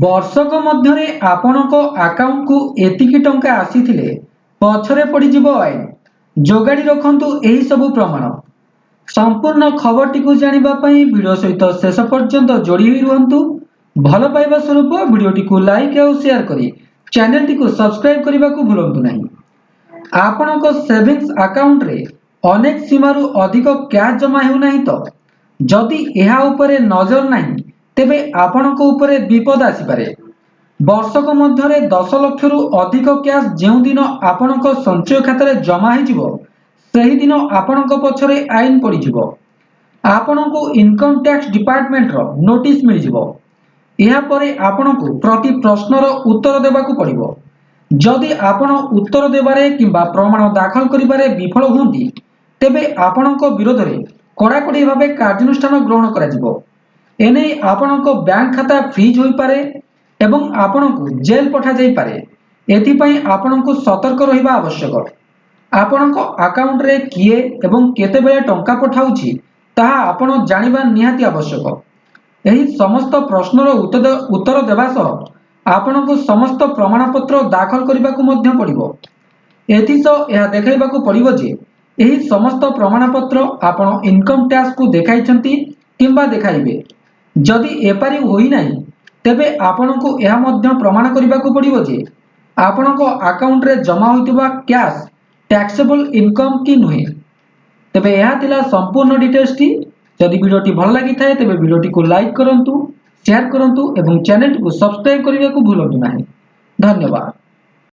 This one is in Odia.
ବର୍ଷକ ମଧ୍ୟରେ ଆପଣଙ୍କ ଆକାଉଣ୍ଟକୁ ଏତିକି ଟଙ୍କା ଆସିଥିଲେ ପଛରେ ପଡ଼ିଯିବ ଆଇନ। ଯୋଗାଡ଼ି ରଖନ୍ତୁ ଏହି ସବୁ ପ୍ରମାଣ। ସମ୍ପୂର୍ଣ୍ଣ ଖବରଟିକୁ ଜାଣିବା ପାଇଁ ଭିଡ଼ିଓ ସହିତ ଶେଷ ପର୍ଯ୍ୟନ୍ତ ଯୋଡ଼ି ହୋଇ ରୁହନ୍ତୁ। ଭଲ ପାଇବା ସ୍ୱରୂପ ଭିଡ଼ିଓଟିକୁ ଲାଇକ୍ ଆଉ ସେୟାର କରି ଚ୍ୟାନେଲଟିକୁ ସବସ୍କ୍ରାଇବ୍ କରିବାକୁ ଭୁଲନ୍ତୁ ନାହିଁ। ଆପଣଙ୍କ ସେଭିଂସ୍ ଆକାଉଣ୍ଟରେ ଅନେକ ସୀମାରୁ ଅଧିକ କ୍ୟାଶ୍ ଜମା ହେଉନାହିଁ ତ? ଯଦି ଏହା ଉପରେ ନଜର ନାହିଁ ତେବେ ଆପଣଙ୍କ ଉପରେ ବିପଦ ଆସିପାରେ। ବର୍ଷକ ମଧ୍ୟରେ 10 ଲକ୍ଷରୁ ଅଧିକ କ୍ୟାଶ୍ ଯେଉଁଦିନ ଆପଣଙ୍କ ସଞ୍ଚୟ ଖାତାରେ ଜମା ହୋଇଯିବ ସେହିଦିନ ଆପଣଙ୍କ ପଛରେ ଆଇନ ପଡ଼ିଯିବ। ଆପଣଙ୍କୁ ଇନକମ୍ ଟ୍ୟାକ୍ସ ଡିପାର୍ଟମେଣ୍ଟର ନୋଟିସ୍ ମିଳିଯିବ। ଏହାପରେ ଆପଣଙ୍କୁ ପ୍ରତି ପ୍ରଶ୍ନର ଉତ୍ତର ଦେବାକୁ ପଡ଼ିବ। ଯଦି ଆପଣ ଉତ୍ତର ଦେବାରେ କିମ୍ବା ପ୍ରମାଣ ଦାଖଲ କରିବାରେ ବିଫଳ ହୁଅନ୍ତି ତେବେ ଆପଣଙ୍କ ବିରୋଧରେ କଡ଼ାକଡ଼ି ଭାବେ କାର୍ଯ୍ୟାନୁଷ୍ଠାନ ଗ୍ରହଣ କରାଯିବ। ଏନେଇ ଆପଣଙ୍କ ବ୍ୟାଙ୍କ ଖାତା ଫ୍ରିଜ୍ ହୋଇପାରେ ଏବଂ ଆପଣଙ୍କୁ ଜେଲ୍ ପଠାଯାଇପାରେ। ଏଥିପାଇଁ ଆପଣଙ୍କୁ ସତର୍କ ରହିବା ଆବଶ୍ୟକ। ଆପଣଙ୍କ ଆକାଉଣ୍ଟରେ କିଏ ଏବଂ କେତେବେଳେ ଟଙ୍କା ପଠାଉଛି ତାହା ଆପଣ ଜାଣିବା ନିହାତି ଆବଶ୍ୟକ। ଏହି ସମସ୍ତ ପ୍ରଶ୍ନର ଉତ୍ତର ଦେବା ସହ ଆପଣଙ୍କୁ ସମସ୍ତ ପ୍ରମାଣପତ୍ର ଦାଖଲ କରିବାକୁ ମଧ୍ୟ ପଡ଼ିବ। ଏଥିସହ ଏହା ଦେଖାଇବାକୁ ପଡ଼ିବ ଯେ ଏହି ସମସ୍ତ ପ୍ରମାଣପତ୍ର ଆପଣ ଇନକମ୍ ଟ୍ୟାକ୍ସକୁ ଦେଖାଇଛନ୍ତି କିମ୍ବା ଦେଖାଇବେ। ଯଦି ଏପରି ହୋଇନାହିଁ ତେବେ ଆପଣଙ୍କୁ ଏହା ମଧ୍ୟ ପ୍ରମାଣ କରିବାକୁ ପଡ଼ିବ ଯେ ଆପଣଙ୍କ ଆକାଉଣ୍ଟରେ ଜମା ହୋଇଥିବା କ୍ୟାଶ୍ ଟ୍ୟାକ୍ସେବଲ୍ ଇନକମ୍ କି ନୁହେଁ। ତେବେ ଏହା ଥିଲା ସମ୍ପୂର୍ଣ୍ଣ ଡିଟେଲ୍ସଟି। ଯଦି ଭିଡ଼ିଓଟି ଭଲ ଲାଗିଥାଏ ତେବେ ଭିଡ଼ିଓଟିକୁ ଲାଇକ୍ କରନ୍ତୁ, ସେୟାର କରନ୍ତୁ ଏବଂ ଚ୍ୟାନେଲଟିକୁ ସବସ୍କ୍ରାଇବ୍ କରିବାକୁ ଭୁଲନ୍ତୁ ନାହିଁ। ଧନ୍ୟବାଦ।